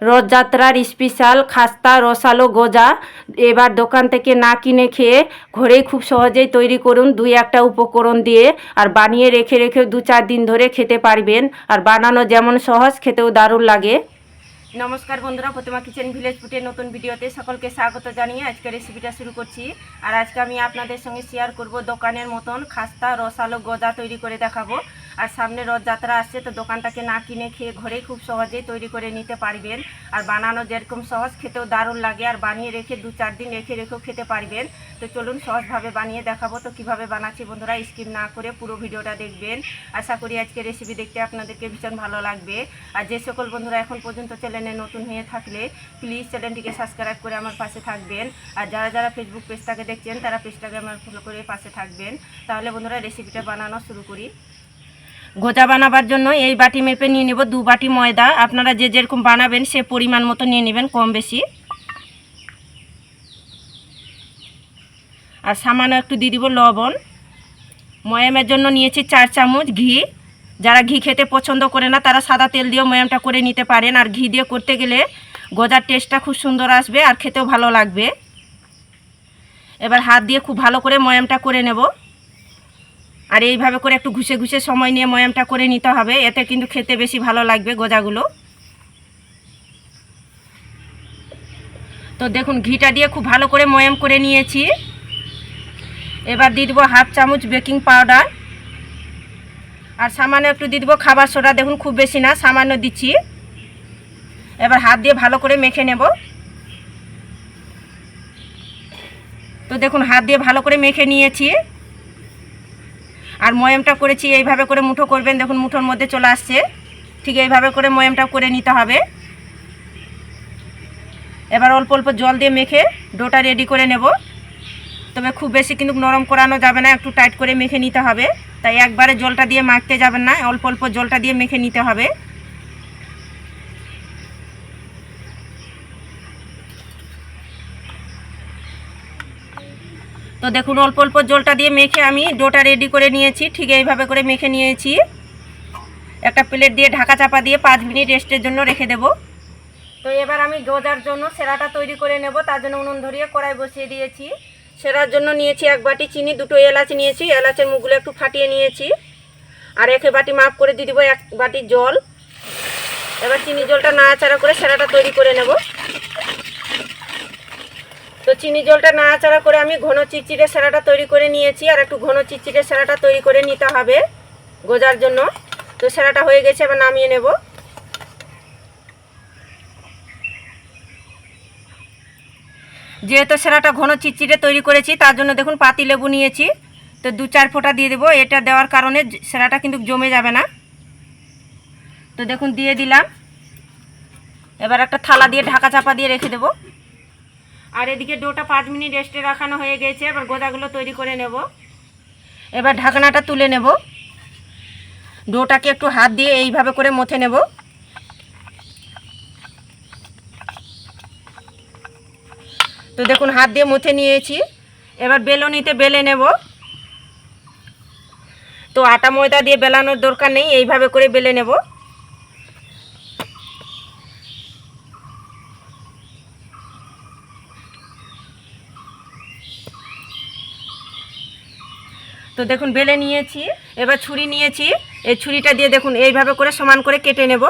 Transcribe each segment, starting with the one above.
রথযাত্রার স্পেশাল খাস্তা রসালো গজা এবার দোকান থেকে না কিনে খেয়ে ঘরেই খুব সহজেই তৈরি করুন 2-1টা উপকরণ দিয়ে, আর বানিয়ে রেখে 2-4 দিন ধরে খেতে পারবেন। আর বানানো যেমন সহজ, খেতেও দারুণ লাগে। নমস্কার বন্ধুরা, প্রতিমা কিচেন ভিলেজ ফুডের নতুন ভিডিওতে সকলকে স্বাগত জানিয়ে আজকে রেসিপিটা শুরু করছি। আর আজকে আমি আপনাদের সঙ্গে শেয়ার করব দোকানের মতন খাস্তা রসালো গজা তৈরি করে দেখাবো। আর সামনে রথযাত্রা আসছে, তো দোকানটাকে না কিনে খেয়ে ঘরেই খুব সহজেই তৈরি করে নিতে পারবেন। আর বানানো যেরকম সহজ, খেতেও দারুণ লাগে। আর বানিয়ে রেখে 2-4 দিন রেখেও খেতে পারবেন। তো চলুন সহজভাবে বানিয়ে দেখাবো। তো কিভাবে বানাচ্ছি বন্ধুরা, স্কিপ না করে পুরো ভিডিওটা দেখবেন। আশা করি আজকে রেসিপি দেখতে আপনাদেরকে ভীষণ ভালো লাগবে। আর যে সকল বন্ধুরা এখন পর্যন্ত চ্যানেলে নতুন হয়ে থাকলে প্লিজ চ্যানেলটিকে সাবস্ক্রাইব করে আমার পাশে থাকবেন। আর যারা যারা ফেসবুক পেজটাকে দেখছেন তারা পেজটাকে আমার ফলো করে পাশে থাকবেন। তাহলে বন্ধুরা রেসিপিটা বানানো শুরু করি। গজা বানাবার জন্য এই বাটি মেপে নিয়ে নেব 2 বাটি ময়দা। আপনারা যে যেরকম বানাবেন সে পরিমাণ মতো নিয়ে নেবেন, কম বেশি। আর সামান্য একটু দিয়ে দিব লবণ। ময়ামের জন্য নিয়েছি 4 চামচ ঘি। যারা ঘি খেতে পছন্দ করে না তারা সাদা তেল দিয়েও ময়ামটা করে নিতে পারেন। আর ঘি দিয়ে করতে গেলে গজার টেস্টটা খুব সুন্দর আসবে আর খেতেও ভালো লাগবে। এবার হাত দিয়ে খুব ভালো করে ময়ামটা করে নেব। আর এইভাবে করে একটু ঘুষে ঘুষে সময় নিয়ে ময়ামটা করে নিতে হবে, এতে কিন্তু খেতে বেশি ভালো লাগবে গজাগুলো। তো দেখুন ঘিটা দিয়ে খুব ভালো করে ময়াম করে নিয়েছি। এবার দিয়ে দেবো 1/2 চামচ বেকিং পাউডার। আর সামান্য একটু দিয়ে দেবো খাবার সোডা। দেখুন খুব বেশি না, সামান্য দিচ্ছি। এবার হাত দিয়ে ভালো করে মেখে নেব। তো দেখুন হাত দিয়ে ভালো করে মেখে নিয়েছি। আর ময়ামটা করেছি এইভাবে করে মুঠো করবেন, দেখুন মুঠোর মধ্যে চলে আসছে। ঠিক এইভাবে করে ময়ামটা করে নিতে হবে। এবার অল্প অল্প জল দিয়ে মেখে ডোটা রেডি করে নেব। তবে খুব বেশি কিন্তু নরম করানো যাবে না, একটু টাইট করে মেখে নিতে হবে। তাই একবারে জলটা দিয়ে মাখতে যাবেন না, অল্প অল্প জলটা দিয়ে মেখে নিতে হবে। তো দেখুন অল্প অল্প জলটা দিয়ে মেখে আমি ডোটা রেডি করে নিয়েছি। ঠিক এইভাবে করে মেখে নিয়েছি। একটা প্লেট দিয়ে ঢাকা চাপা দিয়ে 5 মিনিট রেস্টের জন্য রেখে দেব। তো এবার আমি গজার জন্য সেরাটা তৈরি করে নেব। তার জন্য উনুন ধরিয়ে কড়াই বসিয়ে দিয়েছি। সেরার জন্য নিয়েছি 1 বাটি চিনি, 2টো এলাচ নিয়েছি, এলাচের মুখগুলো একটু ফাটিয়ে নিয়েছি। আর 1 বাটি মাপ করে দিয়ে দেবো 1 বাটি জল। এবার চিনি জলটা নাড়াচাড়া করে সেরাটা তৈরি করে নেব। তো চিনি জলটা নাড়াচাড়া করে আমি ঘন চিটচিটে সেরাটা তৈরি করে নিয়েছি। আর একটু ঘন চিটচিটে সেরাটা তৈরি করে নিতে হবে গজার জন্য। তো সেরাটা হয়ে গেছে, এবার নামিয়ে নেব। যেহেতু সেরাটা ঘন চিটচিটে তৈরি করেছি তার জন্য দেখুন পাতি লেবু নিয়েছি। তো 2-4 ফোঁটা দিয়ে দেবো। এটা দেওয়ার কারণে সেরাটা কিন্তু জমে যাবে না। তো দেখুন দিয়ে দিলাম। এবার একটা থালা দিয়ে ঢাকা চাপা দিয়ে রেখে দেবো। আর এদিকে ডোটা 5 মিনিট রেস্টে রাখানো হয়ে গেছে। এবার গজাগুলো তৈরি করে নেব। এবার ঢাকনাটা তুলে নেব। ডোটাকে একটু হাত দিয়ে এইভাবে করে মথে নেব। তো দেখুন হাত দিয়ে মুছে নিয়েছি। এবার বেলনিতে বেলে নেব। তো আটা ময়দা দিয়ে বেলানোর দরকার নেই, এইভাবে করে বেলে নেব। তো দেখুন বেলে নিয়েছি। এবার ছুরি নিয়েছি, এই ছুরিটা দিয়ে দেখুন এইভাবে করে সমান করে কেটে নেব।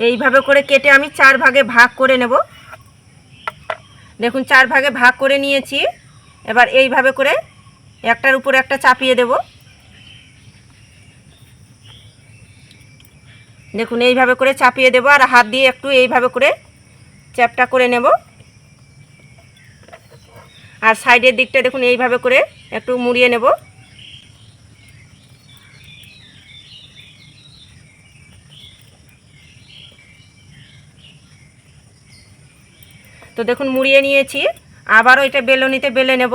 এইভাবে করে কেটে আমি 4 ভাগে ভাগ করে নেব। দেখুন 4 ভাগে ভাগ করে নিয়েছি। এবার এইভাবে করে একটার উপর একটা চাপিয়ে দেব। দেখুন এইভাবে করে চাপিয়ে দেব। আর হাত দিয়ে একটু এইভাবে করে চ্যাপটা করে নেব। আর সাইডের দিকটা দেখুন এইভাবে করে একটু মুড়িয়ে নেব। তো দেখুন মুড়িয়ে নিয়েছি। আবারও এটা বেলনিতে বেলে নেব।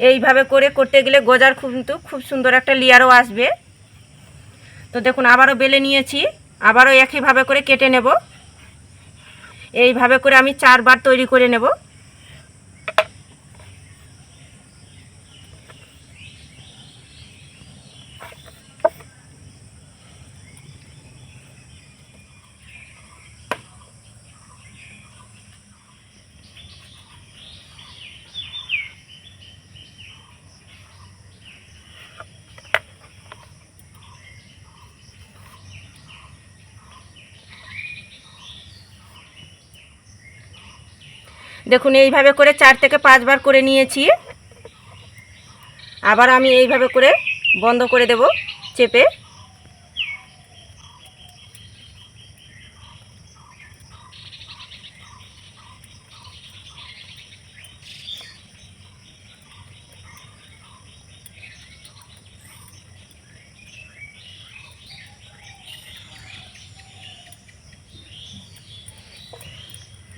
এইভাবে করে করতে গেলে গজার কিন্তু খুব সুন্দর একটা লেয়ারও আসবে। তো দেখুন আবারও বেলে নিয়েছি। আবারও একইভাবে করে কেটে নেব। এইভাবে করে আমি 4 বার তৈরি করে নেব। দেখুন এইভাবে করে 4 থেকে 5 বার করে নিয়েছি। আবার আমি এইভাবে করে বন্ধ করে দেব চেপে।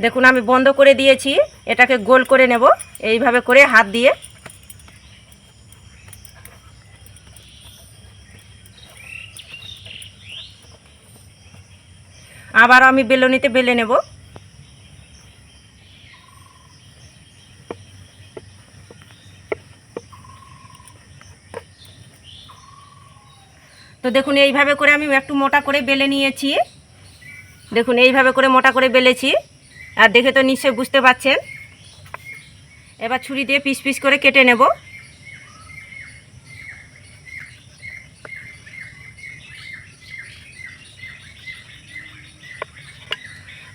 দেখুন আমি বন্ধ করে দিয়েছি। এটাকে গোল করে নেব এইভাবে করে হাত দিয়ে। আবার আমি বেলনিতে বেলে নেব। তো দেখুন এইভাবে করে আমি একটু মোটা করে বেলে নিয়েছি। দেখুন এইভাবে করে মোটা করে বেলেছি, আর দেখে তো নিশ্চয়ই বুঝতে পারছেন। এবার ছুরি দিয়ে পিস পিস করে কেটে নেব।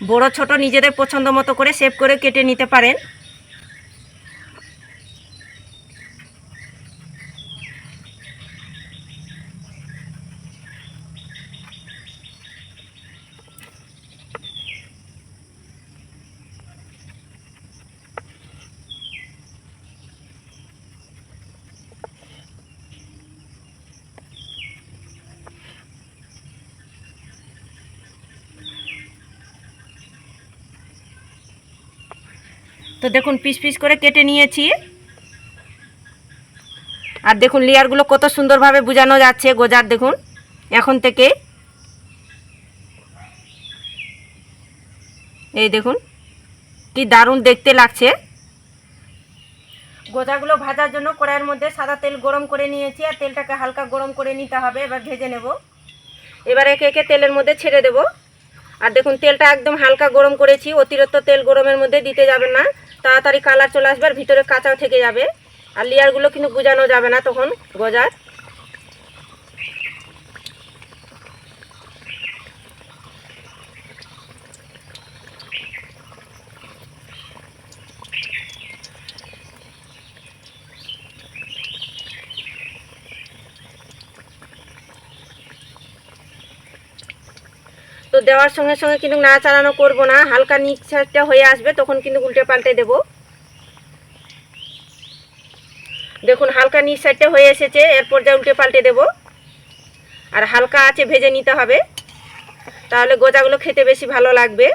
বড় ছোট নিজেদের পছন্দ মতো করে শেপ করে কেটে নিতে পারেন। তো দেখুন পিস পিস করে কেটে নিয়েছি। আর দেখুন লেয়ারগুলো কত সুন্দরভাবে বোঝানো যাচ্ছে গোজার। দেখুন এখন থেকে এই দেখুন কি দারুণ দেখতে লাগছে। গোজাগুলো ভাজার জন্য কড়াইয়ের মধ্যে সাদা তেল গরম করে নিয়েছি, আর তেলটাকে হালকা গরম করে নিতে হবে। এবার ভেজে নেব। এবার একে একে তেলের মধ্যে ছেড়ে দেব। আর দেখুন তেলটা একদম হালকা গরম করেছি, অতিরিক্ত তেল গরমের মধ্যে দিতে যাবেন না, তাড়াতাড়ি কালার চলে আসবে আর ভিতরে কাঁচাও থেকে যাবে। আর লেয়ারগুলো কিন্তু বোঝানো যাবে না তখন গজার। তো দেওয়ার সঙ্গে সঙ্গে কিন্তু নাড়াচাড়ানো করব না, হালকা নিচ সাইডটা হয়ে আসবে তখন কিন্তু উল্টে পাল্টে দেব। দেখুন হালকা নিচ সাইডটা হয়ে এসেছে, এরপর যা উল্টে পাল্টে দেব। আর হালকা আছে ভেজে নিতে হবে, তাহলে গোজাগুলো খেতে বেশি ভালো লাগবে।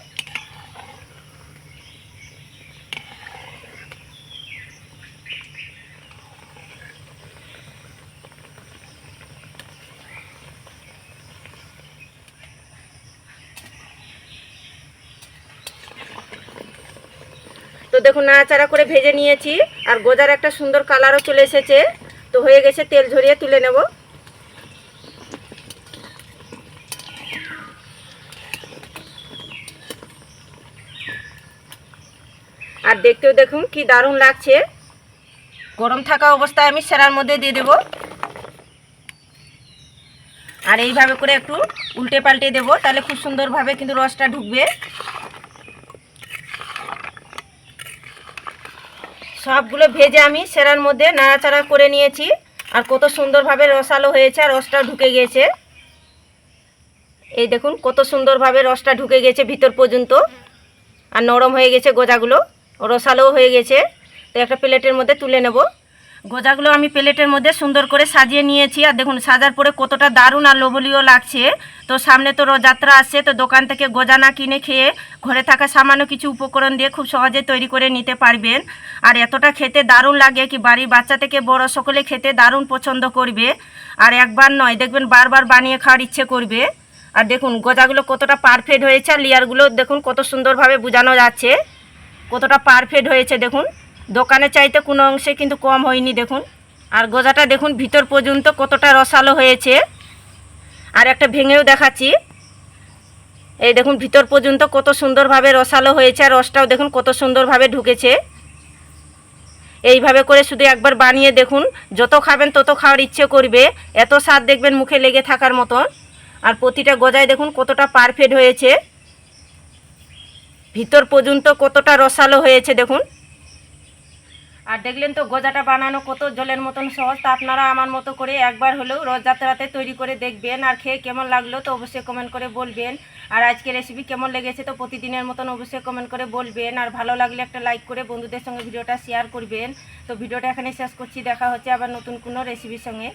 তো দেখুন নাড়াচাড়া করে ভেজে নিয়েছি, আর গোজার একটা সুন্দর কালারও চলে এসেছে। তো হয়ে গেছে, তেল ঝরিয়ে তুলে নেব। আর দেখতেও দেখুন কি দারুণ লাগছে। গরম থাকা অবস্থায় আমি সেরার মধ্যে দিয়ে দেব। আর এইভাবে করে একটু উল্টে পাল্টে দেব, তাহলে খুব সুন্দরভাবে কিন্তু রসটা ঢুকবে। সবগুলো ভেজে আমি সেরার মধ্যে নাড়াচাড়া করে নিয়েছি, আর কত সুন্দরভাবে রসালো হয়েছে, আর রসটা ঢুকে গেছে। এই দেখুন কত সুন্দরভাবে রসটা ঢুকে গেছে ভিতর পর্যন্ত, আর নরম হয়ে গেছে গোজাগুলো, রসালোও হয়ে গেছে। তো একটা প্লেটের মধ্যে তুলে নেব। গোজাগুলো আমি প্লেটের মধ্যে সুন্দর করে সাজিয়ে নিয়েছি, আর দেখুন সাজার পরে কতটা দারুণ আর লোভনীয় লাগছে। তো সামনে তো রথযাত্রা আসছে, তো দোকান থেকে গোজা না কিনে খেয়ে ঘরে থাকা সামান্য কিছু উপকরণ দিয়ে খুব সহজে তৈরি করে নিতে পারবেন। আর এতটা খেতে দারুণ লাগে কি বাড়ির বাচ্চা থেকে বড় সকলে খেতে দারুণ পছন্দ করবে। আর একবার নয়, দেখবেন বারবার বানিয়ে খাওয়ার ইচ্ছে করবে। আর দেখুন গোজাগুলো কতটা পারফেক্ট হয়েছে, আর লেয়ারগুলো দেখুন কত সুন্দরভাবে বোঝানো যাচ্ছে, কতটা পারফেক্ট হয়েছে। দেখুন দোকানে চাইতে কোনো অংশে কিন্তু কম হয়নি। দেখুন আর গোজাটা দেখুন ভিতর পর্যন্ত কতটা রসালো হয়েছে। আর একটা ভেঙেও দেখাচ্ছি, এই দেখুন ভিতর পর্যন্ত কত সুন্দরভাবে রসালো হয়েছে, আর রসটাও দেখুন কত সুন্দরভাবে ঢুকেছে। এইভাবে করে শুধু একবার বানিয়ে দেখুন, যত খাবেন তত খাওয়ার ইচ্ছে করবে, এত স্বাদ দেখবেন মুখে লেগে থাকার মতন। আর প্রতিটা গজায় দেখুন কতটা পারফেক্ট হয়েছে। ভিতর পর্যন্ত কতটা রসালো হয়েছে দেখুন। আর দেখলেন তো গজাটা বানানো কত জলের মতন সহজ। তা আপনারা আমার মতো করে একবার হলেও রথযাত্রাতে তৈরি করে দেখবেন, আর খেয়ে কেমন লাগলো তো অবশ্যই কমেন্ট করে বলবেন। আর আজকে রেসিপি কেমন লেগেছে তো প্রতিদিনের মতন অবশ্যই কমেন্ট করে বলবেন। আর ভালো লাগলে একটা লাইক করে বন্ধুদের সঙ্গে ভিডিওটা শেয়ার করবেন। তো ভিডিওটা এখানে শেষ করছি, দেখা হচ্ছে আবার নতুন কোনো রেসিপির সঙ্গে।